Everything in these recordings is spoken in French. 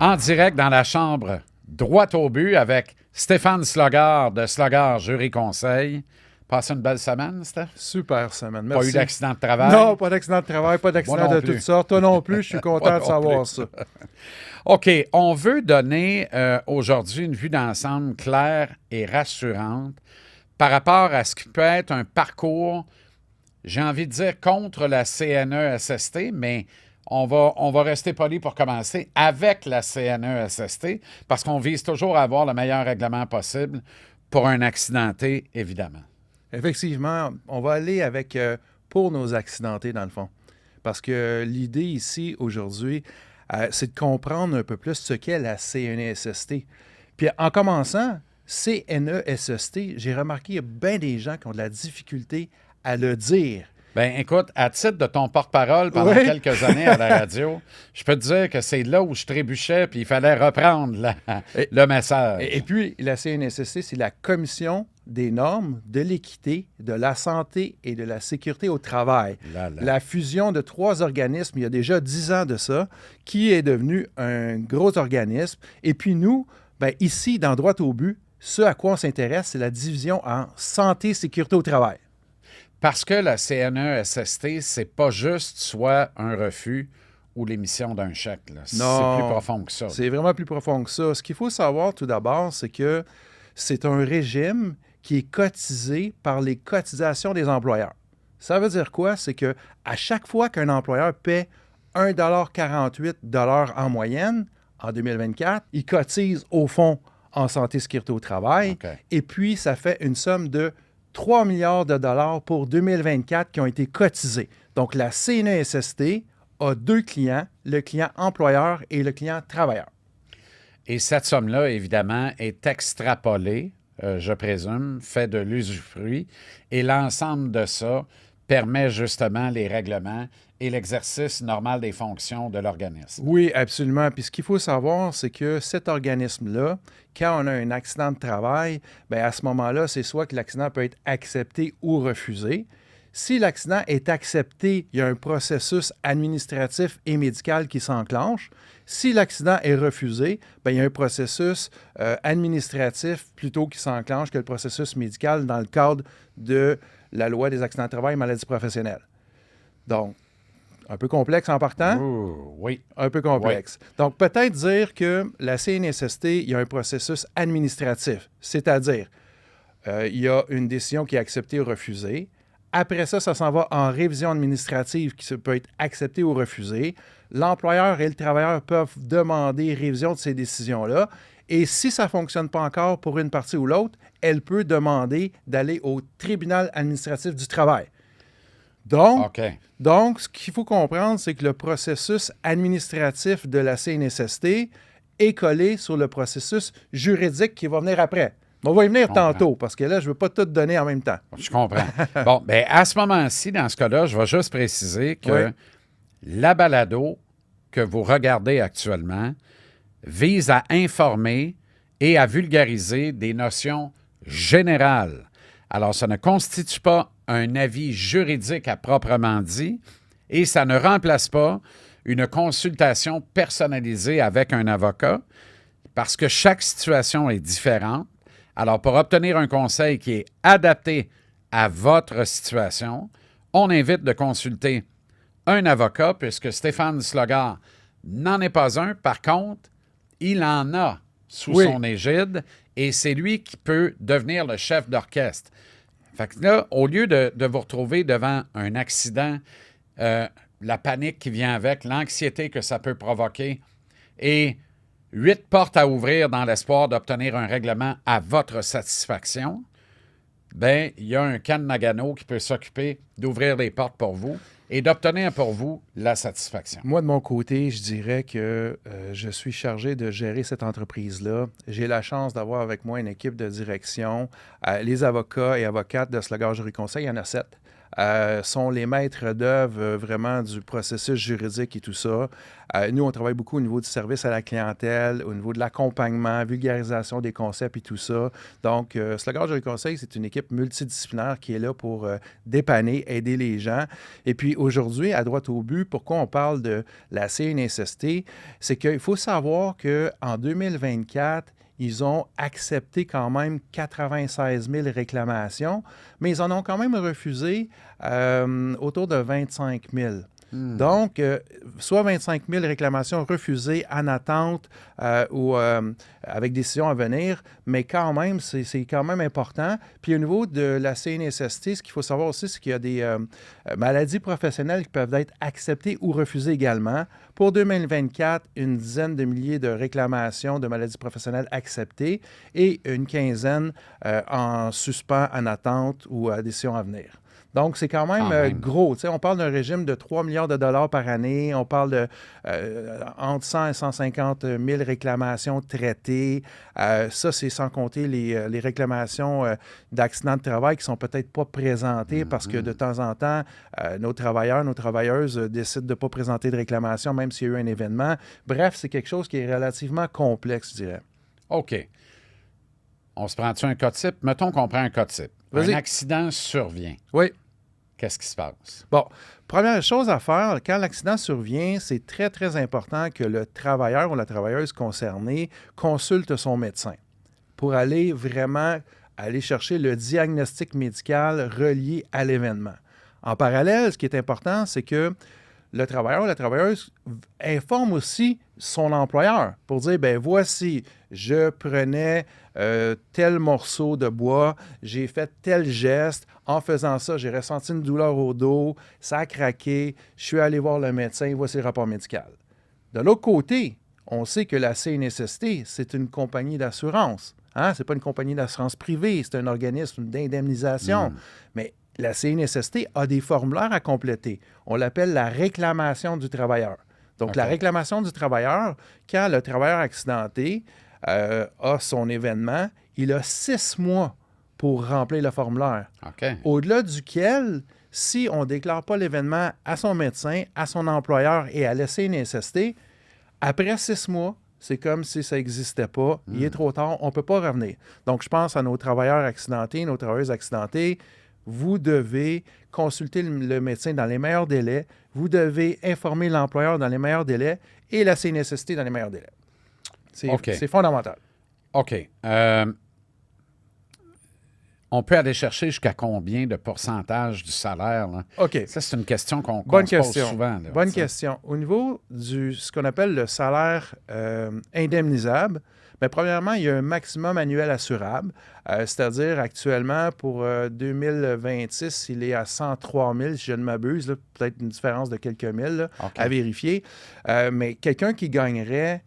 En direct dans la chambre, droit au but avec Stéphane Slogard de Slogard Jury Conseil. Passez une belle semaine, Steph? Super semaine, Pas merci. eu d'accident de travail? Non, pas d'accident de travail, pas Moi d'accident non de plus. toutes sortes. Toi non plus, je suis Moi content de non savoir plus. ça. OK, on veut donner aujourd'hui une vue d'ensemble claire et rassurante par rapport à ce qui peut être un parcours, j'ai envie de dire, contre la CNESST, mais on va rester poli pour commencer avec la CNESST parce qu'on vise toujours à avoir le meilleur règlement possible pour un accidenté, évidemment. Effectivement, on va aller avec pour nos accidentés, dans le fond. Parce que l'idée ici, aujourd'hui, c'est de comprendre un peu plus ce qu'est la CNESST. Puis en commençant, CNESST, j'ai remarqué qu'il y a bien des gens qui ont de la difficulté à le dire. Ben, écoute, à titre de ton porte-parole pendant Oui. quelques années à la radio, je peux te dire que c'est là où je trébuchais, puis il fallait reprendre le message. Et puis, la CNSST, c'est la Commission des normes de l'équité, de la santé et de la sécurité au travail. Là, là. La fusion de 3 organismes, il y a déjà 10 ans de ça, qui est devenu un gros organisme. Et puis nous, ben, ici, dans Droit au but, ce à quoi on s'intéresse, c'est la division en santé et sécurité au travail. Parce que la CNESST, c'est pas juste soit un refus ou l'émission d'un chèque. Là. C'est plus profond que ça. C'est vraiment plus profond que ça. Ce qu'il faut savoir tout d'abord, c'est que c'est un régime qui est cotisé par les cotisations des employeurs. Ça veut dire quoi? C'est que à chaque fois qu'un employeur paie 1,48 $ en moyenne en 2024, il cotise au fond en santé et sécurité au travail. OK. Et puis, ça fait une somme de 3 milliards de dollars pour 2024 qui ont été cotisés. Donc, la CNESST a 2 clients, le client employeur et le client travailleur. Et cette somme-là, évidemment, est extrapolée, je présume, fait de l'usufruit. Et l'ensemble de ça permet justement les règlements et l'exercice normal des fonctions de l'organisme. Oui, absolument. Puis ce qu'il faut savoir, c'est que cet organisme-là, quand on a un accident de travail, bien à ce moment-là, c'est soit que l'accident peut être accepté ou refusé. Si l'accident est accepté, il y a un processus administratif et médical qui s'enclenche. Si l'accident est refusé, bien, il y a un processus administratif plutôt qui s'enclenche que le processus médical dans le cadre de la loi des accidents de travail et maladies professionnelles. Donc, un peu complexe en partant? Ouh, oui. Un peu complexe. Oui. Donc, peut-être dire que la CNSST, il y a un processus administratif, c'est-à-dire, il y a une décision qui est acceptée ou refusée. Après ça, ça s'en va en révision administrative qui peut être acceptée ou refusée. L'employeur et le travailleur peuvent demander révision de ces décisions-là. Et si ça ne fonctionne pas encore pour une partie ou l'autre, elle peut demander d'aller au tribunal administratif du travail. Donc, ce qu'il faut comprendre, c'est que le processus administratif de la CNSST est collé sur le processus juridique qui va venir après. On va y venir tantôt, parce que là, je ne veux pas tout donner en même temps. Je comprends. Bon, bien, à ce moment-ci, dans ce cas-là, je vais juste préciser que la balado que vous regardez actuellement vise à informer et à vulgariser des notions générales. Alors, ça ne constitue pas un avis juridique à proprement dit et ça ne remplace pas une consultation personnalisée avec un avocat parce que chaque situation est différente. Alors, pour obtenir un conseil qui est adapté à votre situation, on invite de consulter un avocat puisque Stéphane Slogard n'en est pas un. Par contre, il en a sous son égide et c'est lui qui peut devenir le chef d'orchestre. Fait que là, au lieu de vous retrouver devant un accident, la panique qui vient avec, l'anxiété que ça peut provoquer et 8 portes à ouvrir dans l'espoir d'obtenir un règlement à votre satisfaction, bien, il y a un Ken Nagano qui peut s'occuper d'ouvrir les portes pour vous et d'obtenir pour vous la satisfaction. Moi, de mon côté, je dirais que je suis chargé de gérer cette entreprise-là. J'ai la chance d'avoir avec moi une équipe de direction. Les avocats et avocates de Slogard Jury Conseil, il y en a 7. sont les maîtres d'œuvre vraiment du processus juridique et tout ça. Nous, on travaille beaucoup au niveau du service à la clientèle, au niveau de l'accompagnement, vulgarisation des concepts et tout ça. Donc, Slogar Jury Conseil, c'est une équipe multidisciplinaire qui est là pour dépanner, aider les gens. Et puis aujourd'hui, à droite au but, pourquoi on parle de la CNSST, c'est qu'il faut savoir qu'en 2024, ils ont accepté quand même 96 000 réclamations, mais ils en ont quand même refusé autour de 25 000. Donc, soit 25 000 réclamations refusées en attente ou avec décision à venir, mais quand même, c'est quand même important. Puis au niveau de la CNSST, ce qu'il faut savoir aussi, c'est qu'il y a des maladies professionnelles qui peuvent être acceptées ou refusées également. Pour 2024, une dizaine de milliers de réclamations de maladies professionnelles acceptées et une quinzaine en suspens, en attente ou à décision à venir. Donc, c'est quand même gros. Tu sais, on parle d'un régime de 3 milliards de dollars par année. On parle de entre 100 et 150 000 réclamations traitées. Ça, c'est sans compter les réclamations d'accidents de travail qui ne sont peut-être pas présentées parce que de temps en temps, nos travailleurs, nos travailleuses décident de ne pas présenter de réclamation même s'il y a eu un événement. Bref, c'est quelque chose qui est relativement complexe, je dirais. OK. On se prend-tu un cas type? Mettons qu'on prend un cas type. Vas-y. Un accident survient. Oui. Qu'est-ce qui se passe? Bon, première chose à faire, quand l'accident survient, c'est très, très important que le travailleur ou la travailleuse concernée consulte son médecin pour aller vraiment chercher le diagnostic médical relié à l'événement. En parallèle, ce qui est important, c'est que le travailleur ou la travailleuse informe aussi son employeur pour dire, ben voici, je prenais tel morceau de bois, j'ai fait tel geste, en faisant ça, j'ai ressenti une douleur au dos, ça a craqué, je suis allé voir le médecin, voici le rapport médical. De l'autre côté, on sait que la CNSST, c'est une compagnie d'assurance. Hein? Ce n'est pas une compagnie d'assurance privée, c'est un organisme d'indemnisation. Mais la CNSST a des formulaires à compléter. On l'appelle la réclamation du travailleur. Donc, la réclamation du travailleur, quand le travailleur accidenté a son événement, il a 6 mois pour remplir le formulaire. Au-delà duquel, si on ne déclare pas l'événement à son médecin, à son employeur et à la CNSST, après 6 mois, c'est comme si ça n'existait pas. Il est trop tard, on ne peut pas revenir. Donc, je pense à nos travailleurs accidentés, nos travailleuses accidentées. Vous devez consulter le médecin dans les meilleurs délais. Vous devez informer l'employeur dans les meilleurs délais et la CNSST dans les meilleurs délais. C'est fondamental. OK. On peut aller chercher jusqu'à combien de pourcentage du salaire? Là? OK. Ça, c'est une question qu'on se pose souvent. Là, Bonne question. Au niveau de ce qu'on appelle le salaire indemnisable, bien, premièrement, il y a un maximum annuel assurable, c'est-à-dire actuellement, pour 2026, il est à 103 000, si je ne m'abuse, là, peut-être une différence de quelques mille là, à vérifier. Mais quelqu'un qui gagnerait,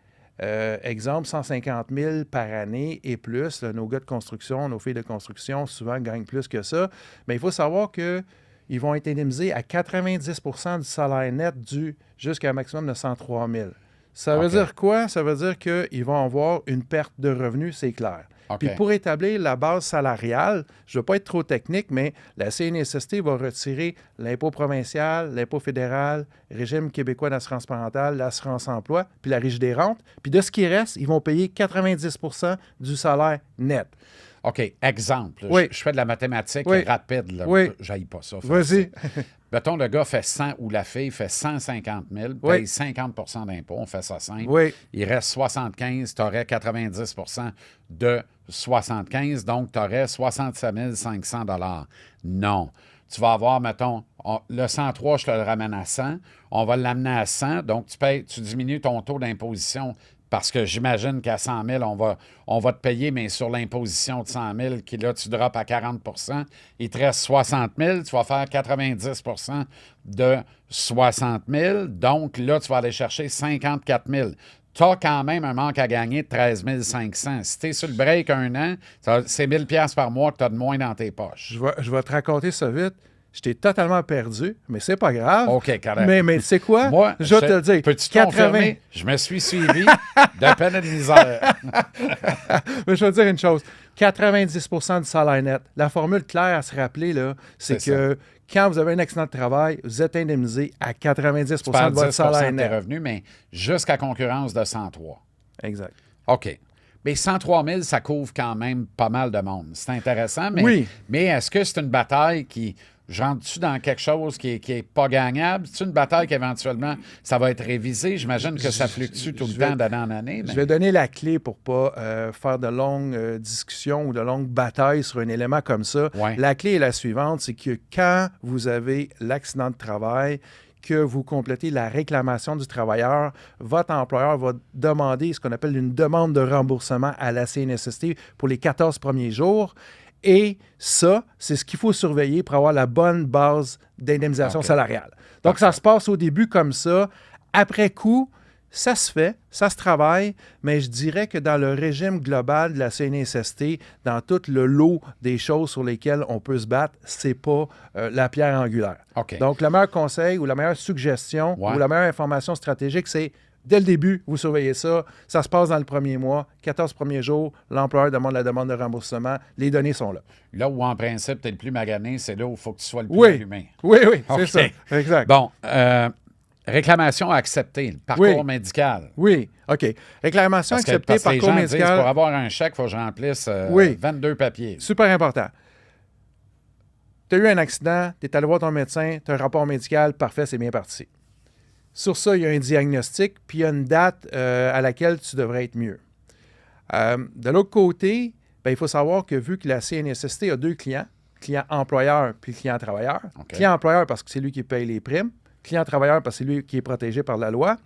exemple, 150 000 par année et plus, là, nos gars de construction, nos filles de construction, souvent gagnent plus que ça, mais il faut savoir qu'ils vont être indemnisés à 90 du salaire net dû jusqu'à un maximum de 103 000. Ça veut dire quoi? Ça veut dire qu'ils vont avoir une perte de revenus, c'est clair. Puis pour établir la base salariale, je ne veux pas être trop technique, mais la CNSST va retirer l'impôt provincial, l'impôt fédéral, régime québécois d'assurance parentale, l'assurance emploi, puis la Régie des rentes. Puis de ce qui reste, ils vont payer 90 du salaire net. OK. Exemple. Je fais de la mathématique rapide. Là. J'haïs pas ça. Vas-y. Mettons, le gars fait 100 ou la fille fait 150 000, paye 50 d'impôts, on fait ça simple. Il reste 75, tu aurais 90 de 75, donc tu aurais 67 500 $. Non. Tu vas avoir, mettons, le 103, je te le ramène à 100. On va l'amener à 100, donc tu diminues ton taux d'imposition. Parce que j'imagine qu'à 100 000, on va te payer, mais sur l'imposition de 100 000, qui là, tu drops à 40 il te reste 60 000, tu vas faire 90 de 60 000. Donc là, tu vas aller chercher 54 000. Tu as quand même un manque à gagner de 13 500. Si tu es sur le break un an, c'est 1 000 $ par mois que tu as de moins dans tes poches. Je vais te raconter ça vite. Je t'ai totalement perdu, mais c'est pas grave. OK, correct. Mais tu sais quoi? Moi, je vais te le dire. Peux-tu te confirmer? Je me suis suivi de peine et de misère. Mais je vais te dire une chose. 90 du salaire net. La formule claire à se rappeler, là, c'est que quand vous avez un accident de travail, vous êtes indemnisé à 90 Tu parles de votre 10 salaire de tes net. revenus, mais jusqu'à concurrence de 103. Exact. OK. Mais 103 000, ça couvre quand même pas mal de monde. C'est intéressant, mais, Oui. mais est-ce que c'est une bataille qui... Rentre-tu dans quelque chose qui est pas gagnable? C'est une bataille qu'éventuellement, ça va être révisé? J'imagine que ça fluctue tout le temps d'année en année. Je vais donner la clé pour ne pas faire de longues discussions ou de longues batailles sur un élément comme ça. Ouais. La clé est la suivante, c'est que quand vous avez l'accident de travail, que vous complétez la réclamation du travailleur, votre employeur va demander ce qu'on appelle une demande de remboursement à la CNSST pour les 14 premiers jours. Et ça, c'est ce qu'il faut surveiller pour avoir la bonne base d'indemnisation salariale. Donc, ça se passe au début comme ça. Après coup, ça se fait, ça se travaille, mais je dirais que dans le régime global de la CNSST, dans tout le lot des choses sur lesquelles on peut se battre, c'est pas la pierre angulaire. OK. Donc, le meilleur conseil ou la meilleure suggestion Ouais. ou la meilleure information stratégique, c'est dès le début, vous surveillez ça. Ça se passe dans le premier mois. 14 premiers jours, l'employeur demande la demande de remboursement. Les données sont là. Là où, en principe, tu es le plus magané, c'est là où il faut que tu sois le plus Oui. allumé. Oui, oui, c'est OK. ça. Exact. Bon, réclamation acceptée, le parcours médical. Oui, OK. Réclamation Parce que acceptée, les parcours gens disent, médical. pour avoir un chèque, il faut que je remplisse Oui. 22 papiers. Super important. Tu as eu un accident, tu es allé voir ton médecin, tu as un rapport médical, parfait, c'est bien parti. Sur ça, il y a un diagnostic, puis il y a une date à laquelle tu devrais être mieux. De l'autre côté, ben, il faut savoir que vu que la CNSST a deux clients, client employeur puis client travailleur, Okay. client employeur parce que c'est lui qui paye les primes, client travailleur parce que c'est lui qui est protégé par la loi,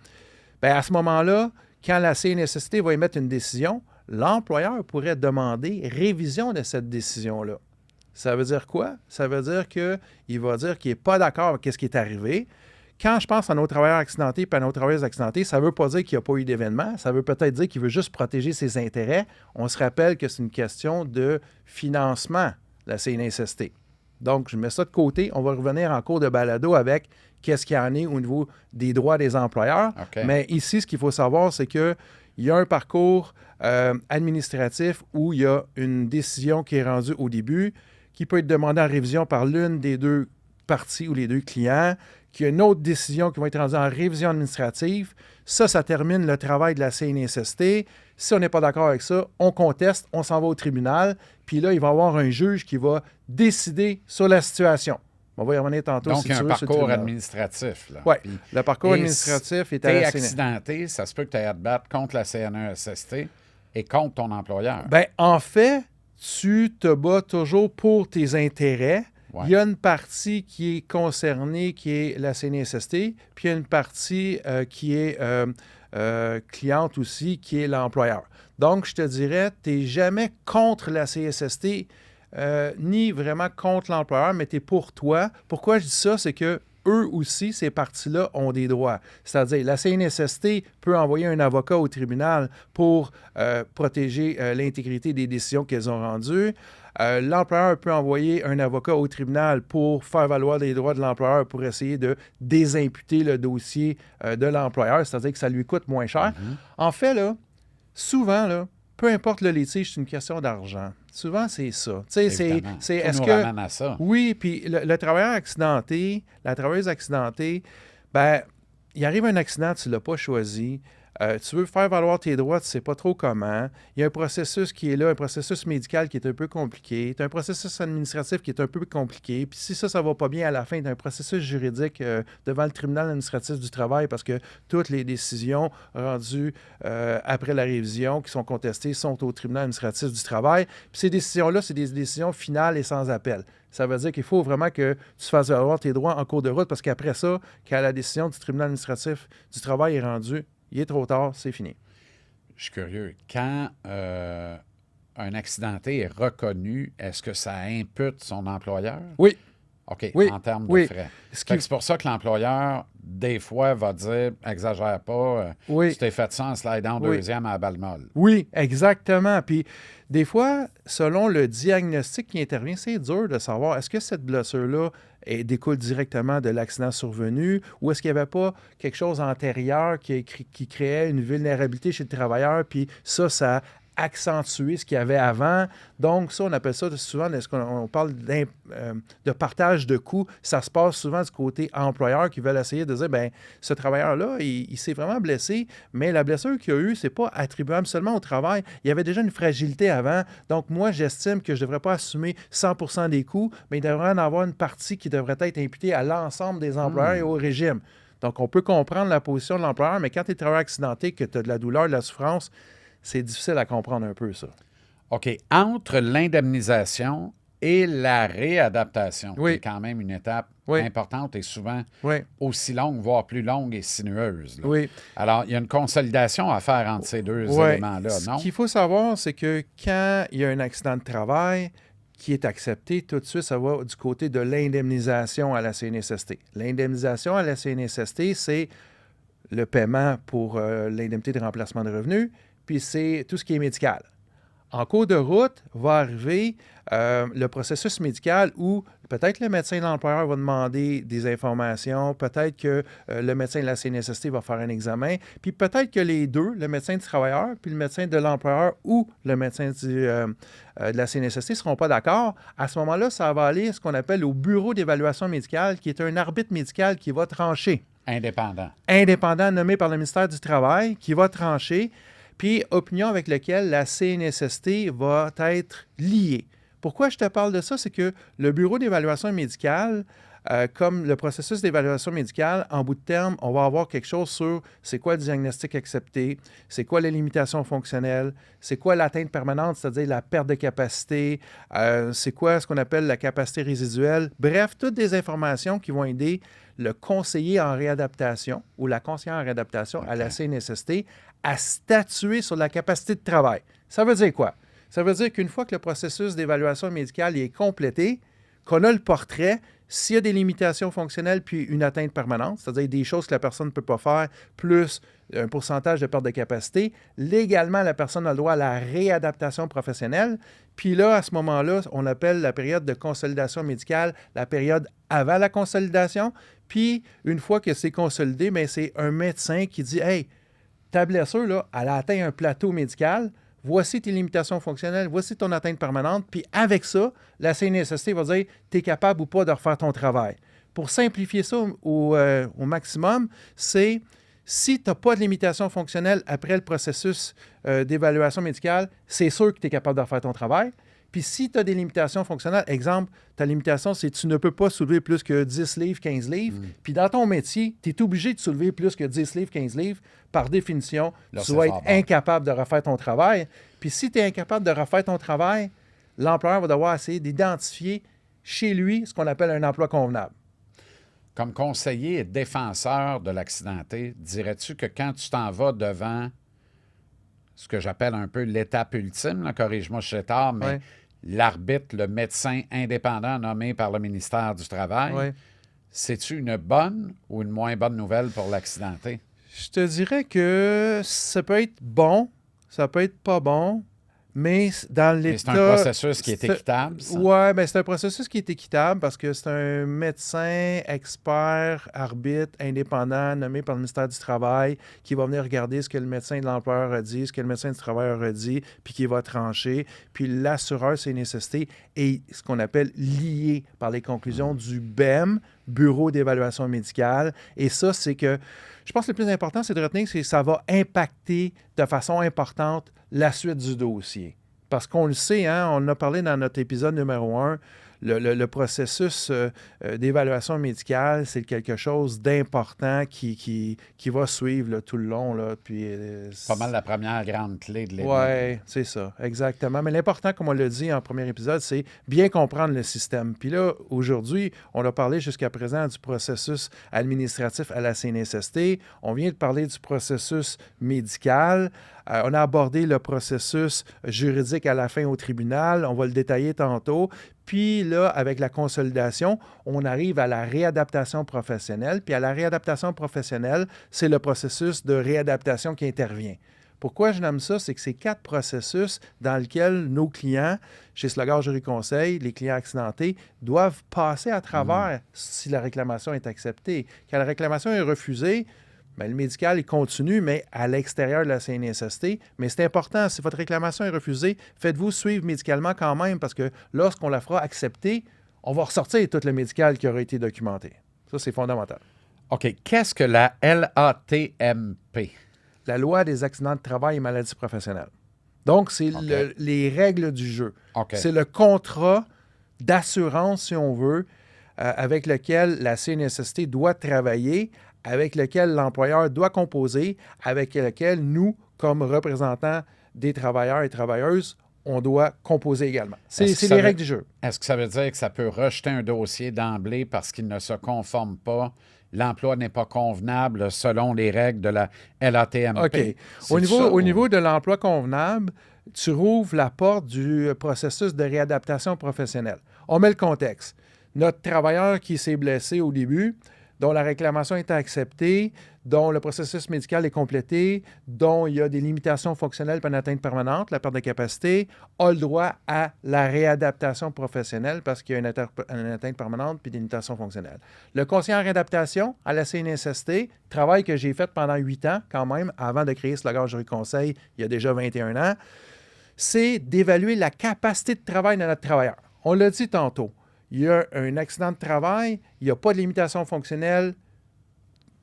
ben, à ce moment-là, quand la CNSST va émettre une décision, l'employeur pourrait demander révision de cette décision-là. Ça veut dire quoi? Ça veut dire qu'il va dire qu'il n'est pas d'accord avec ce qui est arrivé. Quand je pense à nos travailleurs accidentés et à nos travailleuses accidentées, ça ne veut pas dire qu'il n'y a pas eu d'événement. Ça veut peut-être dire qu'il veut juste protéger ses intérêts. On se rappelle que c'est une question de financement, la CNSST. Donc, je mets ça de côté. On va revenir en cours de balado avec qu'est-ce qu'il y en est au niveau des droits des employeurs. OK. Mais ici, ce qu'il faut savoir, c'est qu'il y a un parcours administratif où il y a une décision qui est rendue au début, qui peut être demandée en révision par l'une des deux parties ou les deux clients, qu'il y a une autre décision qui va être rendue en révision administrative. Ça termine le travail de la CNSST. Si on n'est pas d'accord avec ça, on conteste, on s'en va au tribunal, puis là, il va y avoir un juge qui va décider sur la situation. On va y revenir tantôt. Donc, si il y a tu un veux, sur le parcours tribunal. administratif. Oui, Puis, le parcours et administratif est si à t'es la CNSST. accidenté, ça se peut que tu aies à te battre contre la CNESST et contre ton employeur. Bien, en fait, tu te bats toujours pour tes intérêts. Ouais. Il y a une partie qui est concernée, qui est la CNSST, puis il y a une partie qui est cliente aussi, qui est l'employeur. Donc, je te dirais, tu n'es jamais contre la CNSST, ni vraiment contre l'employeur, mais tu es pour toi. Pourquoi je dis ça? C'est que eux aussi, ces parties-là, ont des droits. C'est-à-dire, la CNSST peut envoyer un avocat au tribunal pour protéger l'intégrité des décisions qu'elles ont rendues. L'employeur peut envoyer un avocat au tribunal pour faire valoir les droits de l'employeur pour essayer de désimputer le dossier de l'employeur, c'est-à-dire que ça lui coûte moins cher. En fait, là, souvent, là, peu importe le litige, c'est une question d'argent. Souvent, c'est ça. Tu sais, Évidemment. c'est Tout est-ce nous que ramène à ça. oui, puis le travailleur accidenté, la travailleuse accidentée, ben, il arrive un accident, tu ne l'as pas choisi. Tu veux faire valoir tes droits, tu ne sais pas trop comment. Il y a un processus qui est là, un processus médical qui est un peu compliqué. Tu as un processus administratif qui est un peu compliqué. Puis si ça ne va pas bien à la fin, tu as un processus juridique devant le tribunal administratif du travail parce que toutes les décisions rendues après la révision qui sont contestées sont au tribunal administratif du travail. Puis ces décisions-là, c'est des décisions finales et sans appel. Ça veut dire qu'il faut vraiment que tu fasses valoir tes droits en cours de route parce qu'après ça, quand la décision du tribunal administratif du travail est rendue, il est trop tard, c'est fini. Je suis curieux. Quand un accidenté est reconnu, est-ce que ça impute son employeur? Oui. OK, Oui. en termes de Oui. frais. Ce Fait qui- que c'est pour ça que l'employeur, des fois, va dire « exagère pas, Oui. tu t'es fait ça en slidant Oui. deuxième à la balle molle. Oui, exactement. Puis des fois, selon le diagnostic qui intervient, c'est dur de savoir est-ce que cette blessure-là découle directement de l'accident survenu ou est-ce qu'il n'y avait pas quelque chose antérieur qui créait une vulnérabilité chez le travailleur, puis ça accentuer ce qu'il y avait avant. Donc, ça, on appelle ça souvent, on parle de partage de coûts. Ça se passe souvent du côté employeur qui veulent essayer de dire, bien, ce travailleur-là, il s'est vraiment blessé, mais la blessure qu'il a eue, c'est pas attribuable seulement au travail. Il y avait déjà une fragilité avant. Donc, moi, j'estime que je ne devrais pas assumer 100% des coûts, mais il devrait en avoir une partie qui devrait être imputée à l'ensemble des employeurs et au régime. Donc, on peut comprendre la position de l'employeur, mais quand tu es travailleur accidenté, que tu as de la douleur, de la souffrance, c'est difficile à comprendre un peu, ça. OK. Entre l'indemnisation et la réadaptation, qui est quand même une étape importante et souvent aussi longue, voire plus longue et sinueuse. Là. Oui. Alors, il y a une consolidation à faire entre ces deux éléments-là, non? Ce qu'il faut savoir, c'est que quand il y a un accident de travail qui est accepté, tout de suite, ça va du côté de l'indemnisation à la CNSST. L'indemnisation à la CNSST, c'est le paiement pour l'indemnité de remplacement de revenus, puis c'est tout ce qui est médical. En cours de route, va arriver le processus médical où peut-être le médecin de l'employeur va demander des informations, peut-être que le médecin de la CNSST va faire un examen, puis peut-être que les deux, le médecin du travailleur puis le médecin de l'employeur ou le médecin de la CNSST ne seront pas d'accord. À ce moment-là, ça va aller ce qu'on appelle au bureau d'évaluation médicale, qui est un arbitre médical qui va trancher. Indépendant. Indépendant, nommé par le ministère du Travail, qui va trancher. Puis opinion avec laquelle la CNSST va être liée. Pourquoi je te parle de ça? C'est que le bureau d'évaluation médicale, comme le processus d'évaluation médicale, en bout de terme, on va avoir quelque chose sur c'est quoi le diagnostic accepté, c'est quoi les limitations fonctionnelles, c'est quoi l'atteinte permanente, c'est-à-dire la perte de capacité, c'est quoi ce qu'on appelle la capacité résiduelle. Bref, toutes des informations qui vont aider le conseiller en réadaptation ou la conseillère en réadaptation à la CNSST à statuer sur la capacité de travail. Ça veut dire quoi? Ça veut dire qu'une fois que le processus d'évaluation médicale est complété, qu'on a le portrait, s'il y a des limitations fonctionnelles puis une atteinte permanente, c'est-à-dire des choses que la personne ne peut pas faire, plus un pourcentage de perte de capacité, légalement, la personne a le droit à la réadaptation professionnelle. Puis là, à ce moment-là, on appelle la période de consolidation médicale la période avant la consolidation. Puis, une fois que c'est consolidé, bien, c'est un médecin qui dit « Hey, ta blessure, là, elle a atteint un plateau médical. Voici tes limitations fonctionnelles, voici ton atteinte permanente. » Puis avec ça, la CNSST va dire « Tu es capable ou pas de refaire ton travail. » Pour simplifier ça au maximum, c'est si tu n'as pas de limitation fonctionnelle après le processus d'évaluation médicale, c'est sûr que tu es capable de refaire ton travail. Puis si tu as des limitations fonctionnelles, exemple, ta limitation, c'est que tu ne peux pas soulever plus que 10 livres, 15 livres. Puis dans ton métier, tu es obligé de soulever plus que 10 livres, 15 livres. Par définition, là, tu vas être incapable de refaire ton travail. Puis si tu es incapable de refaire ton travail, l'employeur va devoir essayer d'identifier chez lui ce qu'on appelle un emploi convenable. Comme conseiller et défenseur de l'accidenté, dirais-tu que quand tu t'en vas devant ce que j'appelle un peu l'étape ultime, là, corrige-moi si j'ai tort, mais l'arbitre, le médecin indépendant nommé par le ministère du Travail, c'est-tu une bonne ou une moins bonne nouvelle pour l'accidenté? Je te dirais que ça peut être bon, ça peut être pas bon, mais dans l'état... Mais c'est un processus qui est équitable, ça? Oui, bien, c'est un processus qui est équitable parce que c'est un médecin, expert, arbitre, indépendant, nommé par le ministère du Travail, qui va venir regarder ce que le médecin de l'employeur a dit, ce que le médecin du travailleur a dit, puis qui va trancher. Puis l'assureur CNSST est ce qu'on appelle lié par les conclusions du BEM, Bureau d'évaluation médicale. Et ça, c'est que... Je pense que le plus important, c'est de retenir que ça va impacter de façon importante la suite du dossier. Parce qu'on le sait, hein, on en a parlé dans notre épisode numéro 1, le processus d'évaluation médicale, c'est quelque chose d'important qui va suivre là, tout le long. Là, puis, pas mal la première grande clé de l'évaluation. Oui, c'est ça, exactement. Mais l'important, comme on l'a dit en premier épisode, c'est bien comprendre le système. Puis là, aujourd'hui, on a parlé jusqu'à présent du processus administratif à la CNSST. On vient de parler du processus médical. On a abordé le processus juridique à la fin au tribunal. On va le détailler tantôt. Puis là, avec la consolidation, on arrive à la réadaptation professionnelle. Puis à la réadaptation professionnelle, c'est le processus de réadaptation qui intervient. Pourquoi je nomme ça? C'est que c'est 4 processus dans lesquels nos clients, chez Slugard Jury Conseil, les clients accidentés, doivent passer à travers si la réclamation est acceptée. Quand la réclamation est refusée, bien, le médical, il continue, mais à l'extérieur de la CNSST. Mais c'est important, si votre réclamation est refusée, faites-vous suivre médicalement quand même, parce que lorsqu'on la fera accepter, on va ressortir tout le médical qui aura été documenté. Ça, c'est fondamental. OK. Qu'est-ce que la LATMP? La loi des accidents de travail et maladies professionnelles. Donc, c'est les règles du jeu. OK. C'est le contrat d'assurance, si on veut, avec lequel la CNSST doit travailler, avec lequel l'employeur doit composer, avec lequel nous, comme représentants des travailleurs et travailleuses, on doit composer également. C'est les règles du jeu. Est-ce que ça veut dire que ça peut rejeter un dossier d'emblée parce qu'il ne se conforme pas? L'emploi n'est pas convenable selon les règles de la LATMP. OK. Au niveau de l'emploi convenable, tu rouvres la porte du processus de réadaptation professionnelle. On met le contexte. Notre travailleur qui s'est blessé au début, dont la réclamation est acceptée, dont le processus médical est complété, dont il y a des limitations fonctionnelles pour une atteinte permanente, la perte de capacité, a le droit à la réadaptation professionnelle parce qu'il y a une atteinte permanente puis des limitations fonctionnelles. Le conseiller en réadaptation à la CNSST, travail que j'ai fait pendant 8 ans quand même, avant de créer ce Slogard Jury Conseil il y a déjà 21 ans, c'est d'évaluer la capacité de travail de notre travailleur. On l'a dit tantôt. Il y a un accident de travail, il n'y a pas de limitation fonctionnelle,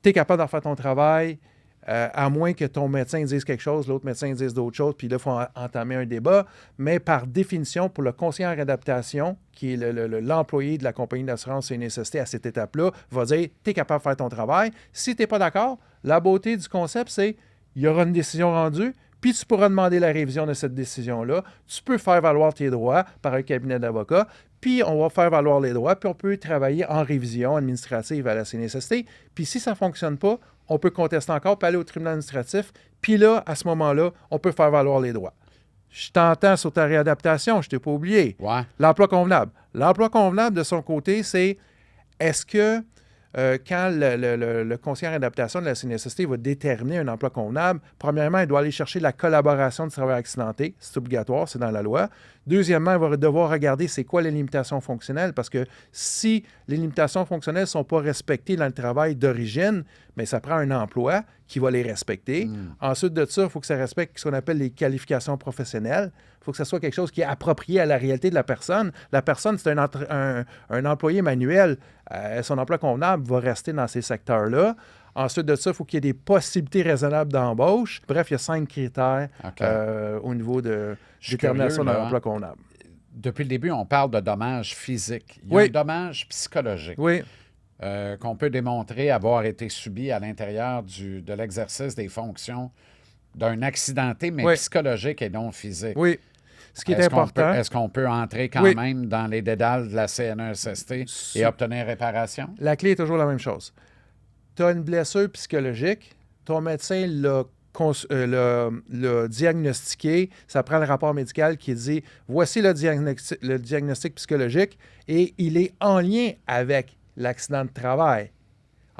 tu es capable de faire ton travail, à moins que ton médecin dise quelque chose, l'autre médecin dise d'autres choses, puis là, il faut entamer un débat. Mais par définition, pour le conseiller en réadaptation, qui est l'employé de la compagnie d'assurance CNSST à cette étape-là, va dire tu es capable de faire ton travail. Si tu n'es pas d'accord, la beauté du concept, c'est il y aura une décision rendue, puis tu pourras demander la révision de cette décision-là. Tu peux faire valoir tes droits par un cabinet d'avocats, puis on va faire valoir les droits, puis on peut travailler en révision administrative à la CNSST. Puis si ça ne fonctionne pas, on peut contester encore, puis aller au tribunal administratif. Puis là, à ce moment-là, on peut faire valoir les droits. Je t'entends sur ta réadaptation, je ne t'ai pas oublié. Ouais. L'emploi convenable. L'emploi convenable, de son côté, c'est est-ce que quand le conseiller en réadaptation de la CNSST va déterminer un emploi convenable, premièrement, il doit aller chercher la collaboration du travailleur accidenté. C'est obligatoire, c'est dans la loi. Deuxièmement, il va devoir regarder c'est quoi les limitations fonctionnelles, parce que si les limitations fonctionnelles ne sont pas respectées dans le travail d'origine, bien, ça prend un emploi qui va les respecter. Ensuite de ça, il faut que ça respecte ce qu'on appelle les qualifications professionnelles. Il faut que ce soit quelque chose qui est approprié à la réalité de la personne. La personne, c'est un employé manuel. Son emploi convenable va rester dans ces secteurs-là. Ensuite de ça, il faut qu'il y ait des possibilités raisonnables d'embauche. Bref, il y a 5 critères au niveau de détermination d'un emploi convenable. Depuis le début, on parle de dommages physiques. Il y a un dommage psychologique qu'on peut démontrer avoir été subi à l'intérieur de l'exercice des fonctions d'un accidenté, mais psychologique et non physique. Oui. Ce qui est important. Est-ce qu'on peut entrer quand même dans les dédales de la CNESST et obtenir réparation? La clé est toujours la même chose. Tu as une blessure psychologique, ton médecin l'a diagnostiqué, ça prend le rapport médical qui dit voici le diagnostic psychologique et il est en lien avec l'accident de travail.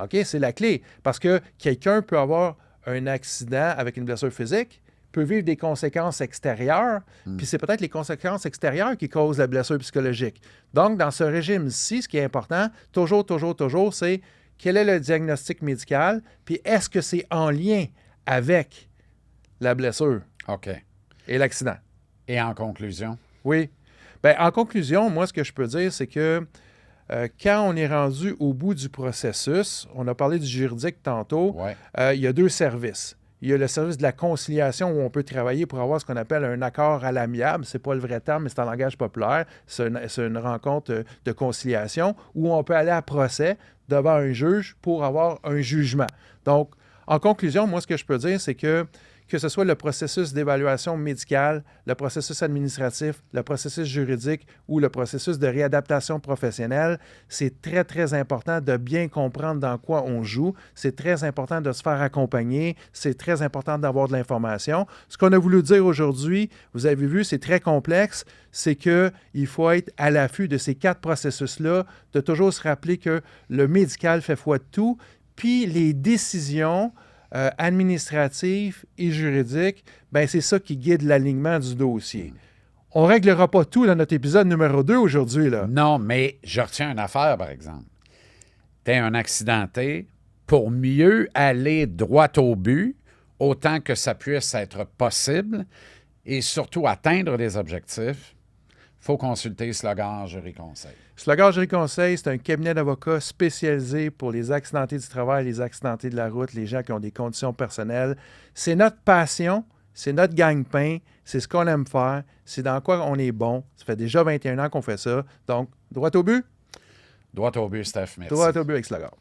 OK? C'est la clé. Parce que quelqu'un peut avoir un accident avec une blessure physique, peut vivre des conséquences extérieures, puis c'est peut-être les conséquences extérieures qui causent la blessure psychologique. Donc, dans ce régime-ci, ce qui est important, toujours, c'est quel est le diagnostic médical, puis est-ce que c'est en lien avec la blessure et l'accident. Et en conclusion? Oui. Bien, en conclusion, moi, ce que je peux dire, c'est que quand on est rendu au bout du processus, on a parlé du juridique tantôt, il y a 2 services. Il y a le service de la conciliation où on peut travailler pour avoir ce qu'on appelle un accord à l'amiable. Ce n'est pas le vrai terme, mais c'est en langage populaire. C'est une rencontre de conciliation où on peut aller à procès devant un juge pour avoir un jugement. Donc, en conclusion, moi, ce que je peux dire, c'est que ce soit le processus d'évaluation médicale, le processus administratif, le processus juridique ou le processus de réadaptation professionnelle, c'est très, très important de bien comprendre dans quoi on joue. C'est très important de se faire accompagner. C'est très important d'avoir de l'information. Ce qu'on a voulu dire aujourd'hui, vous avez vu, c'est très complexe, c'est qu'il faut être à l'affût de ces 4 processus-là, de toujours se rappeler que le médical fait foi de tout, puis les décisions administratif et juridique, bien, c'est ça qui guide l'alignement du dossier. On ne réglera pas tout dans notre épisode numéro 2 aujourd'hui, là. Non, mais je retiens une affaire, par exemple. Tu es un accidenté, pour mieux aller droit au but, autant que ça puisse être possible, et surtout atteindre les objectifs, il faut consulter Slogar Jury Conseil. Slogar Jury Conseil, c'est un cabinet d'avocats spécialisé pour les accidentés du travail, les accidentés de la route, les gens qui ont des conditions personnelles. C'est notre passion, c'est notre gagne-pain, c'est ce qu'on aime faire, c'est dans quoi on est bon. Ça fait déjà 21 ans qu'on fait ça. Donc, droit au but? Droit au but, Steph, merci. Droit au but avec Slogar.